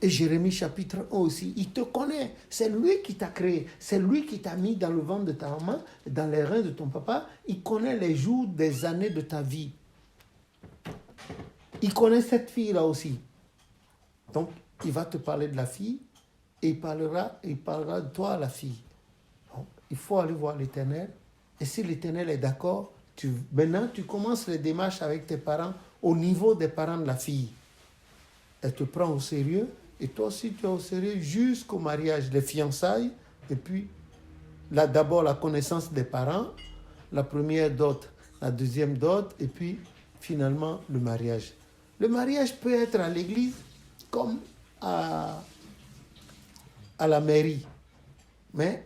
Et Jérémie chapitre 1 aussi, il te connaît. C'est lui qui t'a créé. C'est lui qui t'a mis dans le ventre de ta maman, dans les reins de ton papa. Il connaît les jours, des années de ta vie. Il connaît cette fille-là aussi. Donc, il va te parler de la fille et il parlera de toi, la fille. Donc, il faut aller voir l'Éternel. Et si l'Éternel est d'accord, maintenant, tu commences les démarches avec tes parents au niveau des parents de la fille. Elle te prend au sérieux. Et toi aussi, tu es au sérieux jusqu'au mariage, les fiançailles. Et puis, là, d'abord, la connaissance des parents. La première dot, la deuxième dot. Et puis, finalement, le mariage. Le mariage peut être à l'église comme à la mairie. Mais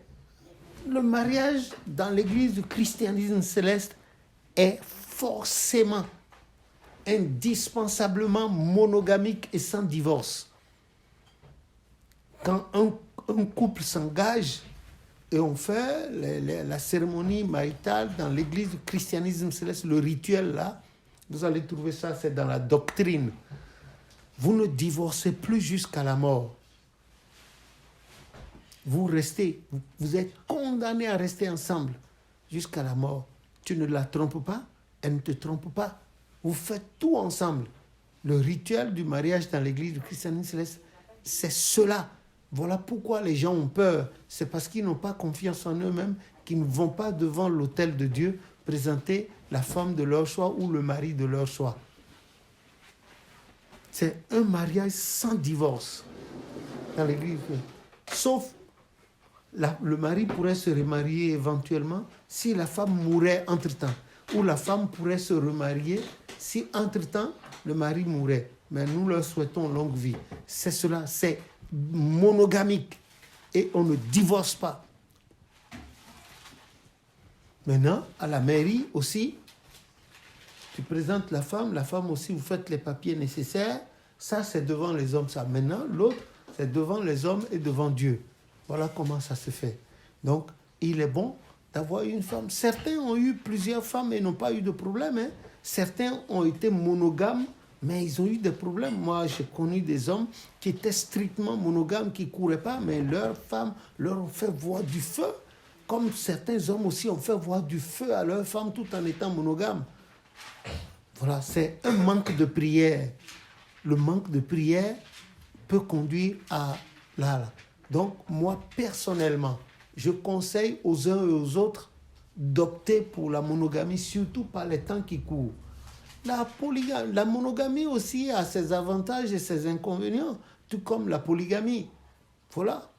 le mariage dans l'église du christianisme céleste est forcément, indispensablement monogamique et sans divorce. Quand un couple s'engage et on fait la cérémonie maritale dans l'église du christianisme céleste, le rituel là, vous allez trouver ça, c'est dans la doctrine. Vous ne divorcez plus jusqu'à la mort. Vous restez, vous êtes condamnés à rester ensemble jusqu'à la mort. Tu ne la trompes pas, elle ne te trompe pas. Vous faites tout ensemble. Le rituel du mariage dans l'église du christianisme céleste, c'est cela. Voilà pourquoi les gens ont peur. C'est parce qu'ils n'ont pas confiance en eux-mêmes, qu'ils ne vont pas devant l'autel de Dieu présenter la femme de leur choix ou le mari de leur choix. C'est un mariage sans divorce dans l'église. Sauf le mari pourrait se remarier éventuellement si la femme mourait entre-temps. Ou la femme pourrait se remarier si entre-temps le mari mourait. Mais nous leur souhaitons longue vie. C'est cela, c'est monogamique. Et on ne divorce pas. Maintenant, à la mairie aussi, tu présentes la femme aussi, vous faites les papiers nécessaires. Ça, c'est devant les hommes, ça. Maintenant, l'autre, c'est devant les hommes et devant Dieu. Voilà comment ça se fait. Donc, il est bon d'avoir une femme. Certains ont eu plusieurs femmes et n'ont pas eu de problème. Hein. Certains ont été monogames, mais ils ont eu des problèmes. Moi, j'ai connu des hommes qui étaient strictement monogames, qui ne couraient pas, mais leurs femmes leur ont fait voir du feu. Comme certains hommes aussi ont fait voir du feu à leurs femmes tout en étant monogames. Voilà, c'est un manque de prière. Le manque de prière peut conduire à là. Donc, moi, personnellement, je conseille aux uns et aux autres d'opter pour la monogamie, surtout par les temps qui courent. La monogamie aussi a ses avantages et ses inconvénients, tout comme la polygamie. Voilà.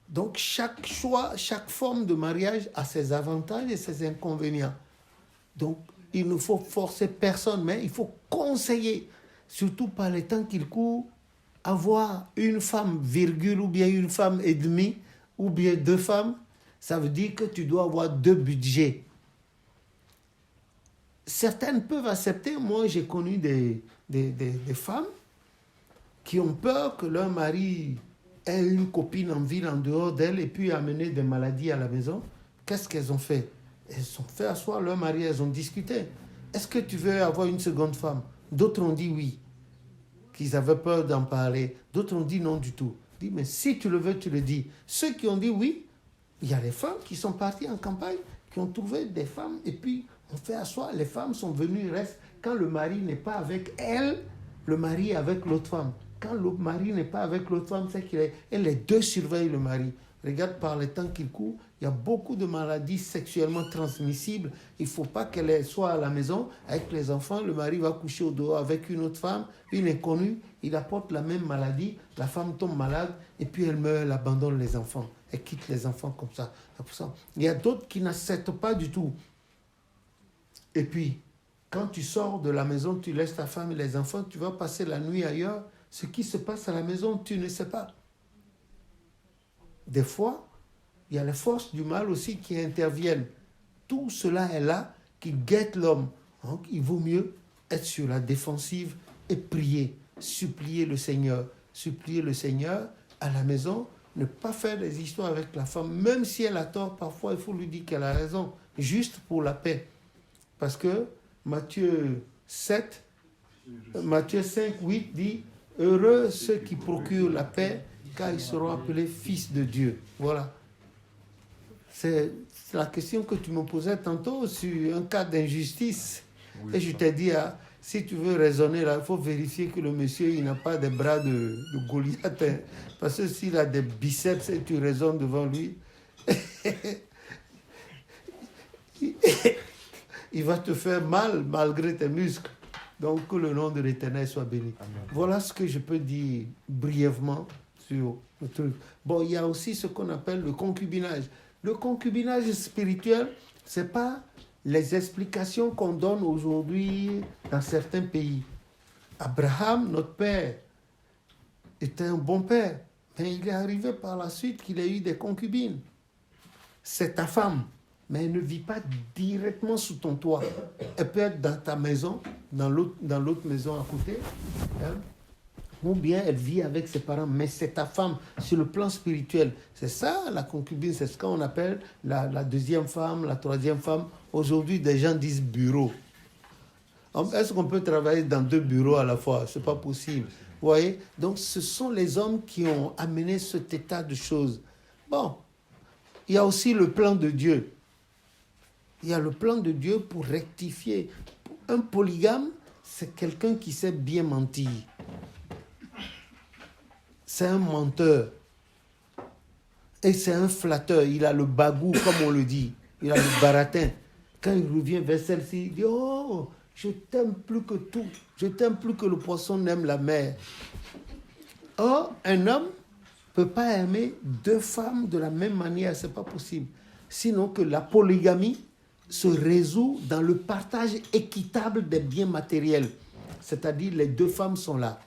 Donc, chaque choix, chaque forme de mariage a ses avantages et ses inconvénients. Donc, il ne faut forcer personne, mais il faut conseiller, surtout par les temps qui courent, avoir une femme, virgule, ou bien une femme et demie, ou bien 2 femmes, ça veut dire que tu dois avoir 2 budgets. Certaines peuvent accepter. Moi, j'ai connu des femmes qui ont peur que leur mari ait une copine en ville en dehors d'elle et puis amener des maladies à la maison. Qu'est-ce qu'elles ont fait? Elles ont fait asseoir leur mari, elles ont discuté. Est-ce que tu veux avoir une seconde femme? D'autres ont dit oui, qu'ils avaient peur d'en parler. D'autres ont dit non du tout. Je dis, mais si tu le veux, tu le dis. Ceux qui ont dit oui, il y a les femmes qui sont parties en campagne, qui ont trouvé des femmes, et puis on fait asseoir. Les femmes sont venues, restent. Quand le mari n'est pas avec elle, le mari est avec l'autre femme. Quand le mari n'est pas avec l'autre femme, c'est qu'elle les deux surveillent le mari. Regarde par les temps qu'il court, il y a beaucoup de maladies sexuellement transmissibles. Il ne faut pas qu'elle soit à la maison avec les enfants. Le mari va coucher au dehors avec une autre femme, une inconnue. Il apporte la même maladie. La femme tombe malade et puis elle meurt, elle abandonne les enfants. Elle quitte les enfants comme ça. C'est pour ça. Il y a d'autres qui n'acceptent pas du tout. Et puis, quand tu sors de la maison, tu laisses ta femme et les enfants, tu vas passer la nuit ailleurs. Ce qui se passe à la maison, tu ne sais pas. Des fois, il y a les forces du mal aussi qui interviennent. Tout cela est là, qui guette l'homme. Donc, il vaut mieux être sur la défensive et prier, supplier le Seigneur. Supplier le Seigneur à la maison, ne pas faire des histoires avec la femme, même si elle a tort, parfois il faut lui dire qu'elle a raison, juste pour la paix. Parce que Matthieu 5, 8 dit, Heureux ceux qui procurent la paix, car ils seront appelés fils de Dieu. Voilà. C'est la question que tu me posais tantôt sur un cas d'injustice. Oui, et je t'ai dit, si tu veux raisonner là, il faut vérifier que le monsieur il n'a pas des bras de Goliath. Hein. Parce que s'il a des biceps et tu raisonnes devant lui, il va te faire mal malgré tes muscles. Donc que le nom de l'Éternel soit béni. Amen. Voilà ce que je peux dire brièvement sur le truc. Bon, il y a aussi ce qu'on appelle le concubinage. Le concubinage spirituel, ce n'est pas les explications qu'on donne aujourd'hui dans certains pays. Abraham, notre père, était un bon père, mais il est arrivé par la suite qu'il a eu des concubines. C'est ta femme, mais elle ne vit pas directement sous ton toit. Elle peut être dans ta maison, dans l'autre maison à côté, hein? Ou bien elle vit avec ses parents, mais c'est ta femme sur le plan spirituel. C'est ça la concubine, c'est ce qu'on appelle la deuxième femme, la troisième femme. Aujourd'hui, des gens disent bureau. Est-ce qu'on peut travailler dans 2 bureaux à la fois? Ce n'est pas possible. Vous voyez? Donc, ce sont les hommes qui ont amené cet état de choses. Bon, il y a aussi le plan de Dieu. Il y a le plan de Dieu pour rectifier. Un polygame, c'est quelqu'un qui sait bien mentir. C'est un menteur. Et c'est un flatteur. Il a le bagou, comme on le dit. Il a le baratin. Quand il revient vers celle-ci, il dit « Oh, je t'aime plus que tout. Je t'aime plus que le poisson n'aime la mer. » Or, un homme ne peut pas aimer 2 femmes de la même manière. Ce n'est pas possible. Sinon que la polygamie se résout dans le partage équitable des biens matériels. C'est-à-dire, les 2 femmes sont là.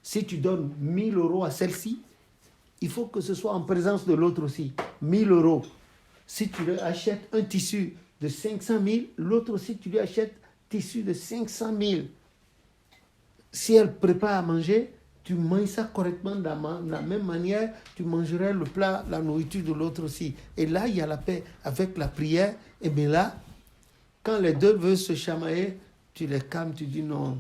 Si tu donnes 1 000 € à celle-ci, il faut que ce soit en présence de l'autre aussi. 1 000 €. Si tu lui achètes un tissu de 500 000, l'autre aussi, tu lui achètes un tissu de 500 000. Si elle prépare à manger, tu manges ça correctement de la même manière, tu mangerais le plat, la nourriture de l'autre aussi. Et là, il y a la paix avec la prière. Et bien là, quand les 2 veulent se chamailler, tu les calmes, tu dis non,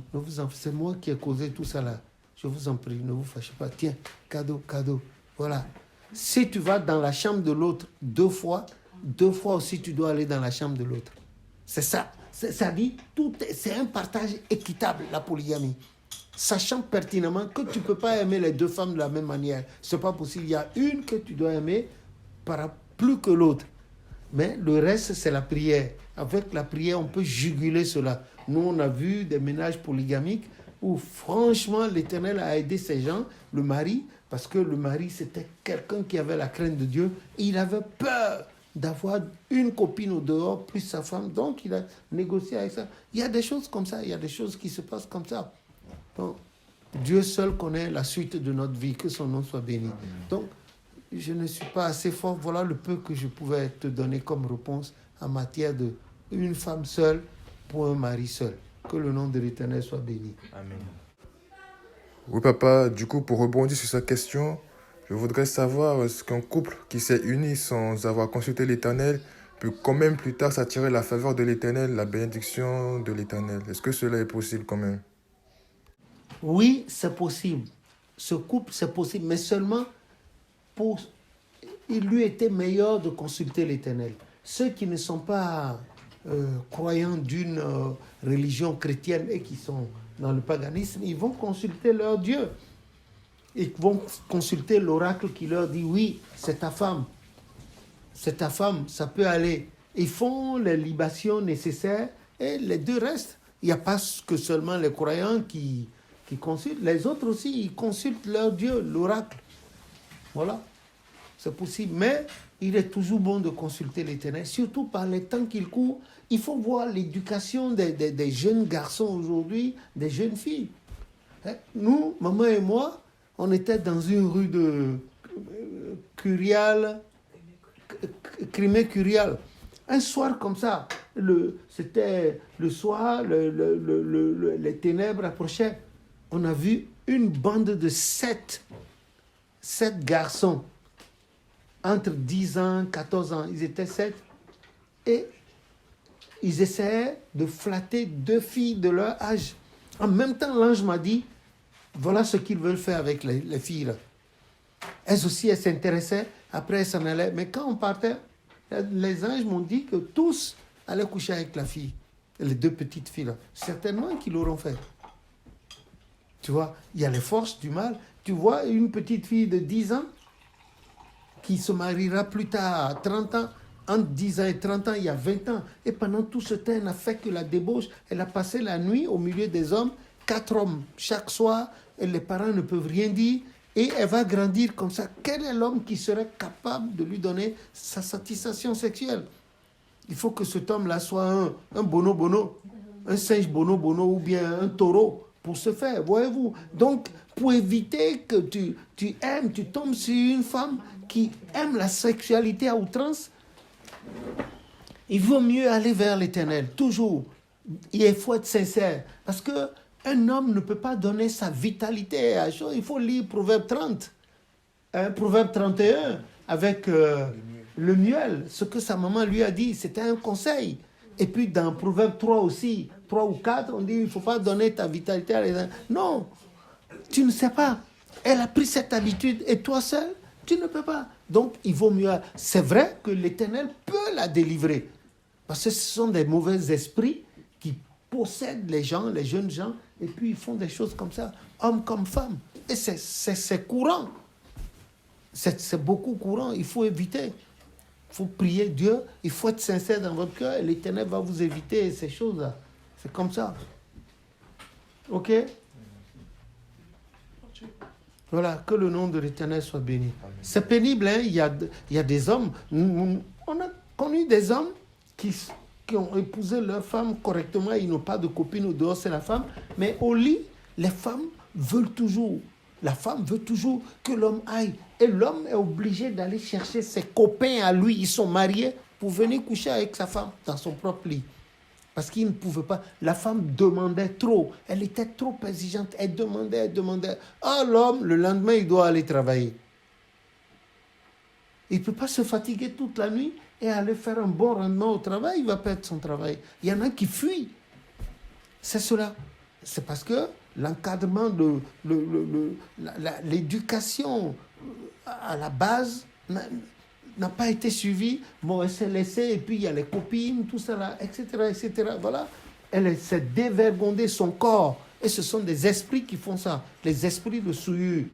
c'est moi qui ai causé tout ça là. Je vous en prie, ne vous fâchez pas. Tiens, cadeau. Voilà. Si tu vas dans la chambre de l'autre 2 fois aussi, tu dois aller dans la chambre de l'autre. C'est ça. Ça dit, c'est un partage équitable, la polygamie. Sachant pertinemment que tu ne peux pas aimer les 2 femmes de la même manière. Ce n'est pas possible. Il y a une que tu dois aimer plus que l'autre. Mais le reste, c'est la prière. Avec la prière, on peut juguler cela. Nous, on a vu des ménages polygamiques où franchement l'Éternel a aidé ces gens, le mari, parce que le mari c'était quelqu'un qui avait la crainte de Dieu, et il avait peur d'avoir une copine au dehors plus sa femme, donc il a négocié avec ça. Il y a des choses comme ça, il y a des choses qui se passent comme ça. Donc, Dieu seul connaît la suite de notre vie, que son nom soit béni. Donc, je ne suis pas assez fort, voilà le peu que je pouvais te donner comme réponse en matière de une femme seule pour un mari seul. Que le nom de l'Éternel soit béni. Amen. Oui, papa, du coup, pour rebondir sur cette question, je voudrais savoir est-ce qu'un couple qui s'est uni sans avoir consulté l'Éternel peut quand même plus tard s'attirer la faveur de l'Éternel, la bénédiction de l'Éternel. Est-ce que cela est possible quand même? Oui, c'est possible. Ce couple, c'est possible, mais seulement il lui était meilleur de consulter l'Éternel. Ceux qui ne sont pas croyants d'une religion chrétienne et qui sont dans le paganisme, ils vont consulter leur Dieu. Ils vont consulter l'oracle qui leur dit, oui, c'est ta femme, ça peut aller. Ils font les libations nécessaires et les 2 restent. Il n'y a pas que seulement les croyants qui consultent, les autres aussi, ils consultent leur Dieu, l'oracle. Voilà, c'est possible. Mais il est toujours bon de consulter l'Éternel, surtout par les temps qu'il court. Il faut voir l'éducation des jeunes garçons aujourd'hui, des jeunes filles. Nous, maman et moi, on était dans une rue de Crimée-Curial. Un soir comme ça, c'était le soir, les ténèbres approchaient. On a vu une bande de 7 garçons, entre 10 ans, 14 ans. Ils étaient 7. Et ils essayaient de flatter 2 filles de leur âge. En même temps, l'ange m'a dit, Voilà ce qu'ils veulent faire avec les filles. Là. Elles aussi, elles s'intéressaient. Après, elles s'en allaient. Mais quand on partait, les anges m'ont dit que tous allaient coucher avec la fille. Les 2 petites filles. Là. Certainement qu'ils l'auront fait. Tu vois, il y a les forces du mal. Tu vois une petite fille de 10 ans qui se mariera plus tard à 30 ans. Entre 10 ans et 30 ans, il y a 20 ans. Et pendant tout ce temps, elle n'a fait que la débauche. Elle a passé la nuit au milieu des hommes. 4 hommes chaque soir. Et les parents ne peuvent rien dire. Et elle va grandir comme ça. Quel est l'homme qui serait capable de lui donner sa satisfaction sexuelle? Il faut que cet homme-là soit un bono-bono, un singe bono-bono ou bien un taureau pour se faire, voyez-vous. Donc, pour éviter que tu tombes sur une femme qui aime la sexualité à outrance, il vaut mieux aller vers l'Éternel, toujours. Il faut être sincère, parce qu'un homme ne peut pas donner sa vitalité à chose. Il faut lire Proverbe 30, Proverbe 31, avec le miel, ce que sa maman lui a dit, c'était un conseil. Et puis dans Proverbe 3 aussi, 3 ou 4, on dit il ne faut pas donner ta vitalité à les gens. Non, tu ne sais pas. Elle a pris cette habitude et toi seul, tu ne peux pas. Donc il vaut mieux. C'est vrai que l'Éternel peut la délivrer. Parce que ce sont des mauvais esprits qui possèdent les gens, les jeunes gens, et puis ils font des choses comme ça, hommes comme femmes. Et c'est courant. C'est beaucoup courant. Il faut éviter. Il faut prier Dieu, il faut être sincère dans votre cœur et l'Éternel va vous éviter ces choses-là. C'est comme ça. Ok? Voilà, que le nom de l'Éternel soit béni. C'est pénible, hein? Il y a des hommes, on a connu des hommes qui ont épousé leur femme correctement, ils n'ont pas de copine au dehors, c'est la femme, mais au lit, les femmes veulent toujours. La femme veut toujours que l'homme aille. Et l'homme est obligé d'aller chercher ses copains à lui. Ils sont mariés pour venir coucher avec sa femme dans son propre lit. Parce qu'il ne pouvait pas. La femme demandait trop. Elle était trop exigeante. Elle demandait. Ah, l'homme, le lendemain, il doit aller travailler. Il ne peut pas se fatiguer toute la nuit et aller faire un bon rendement au travail. Il va perdre son travail. Il y en a qui fuient. C'est cela. C'est parce que l'encadrement de l'éducation à la base n'a pas été suivi. Bon, elle s'est laissée et puis il y a les copines, tout ça là, etc., etc. Voilà. Elle s'est dévergondée son corps. Et ce sont des esprits qui font ça. Les esprits de souillure.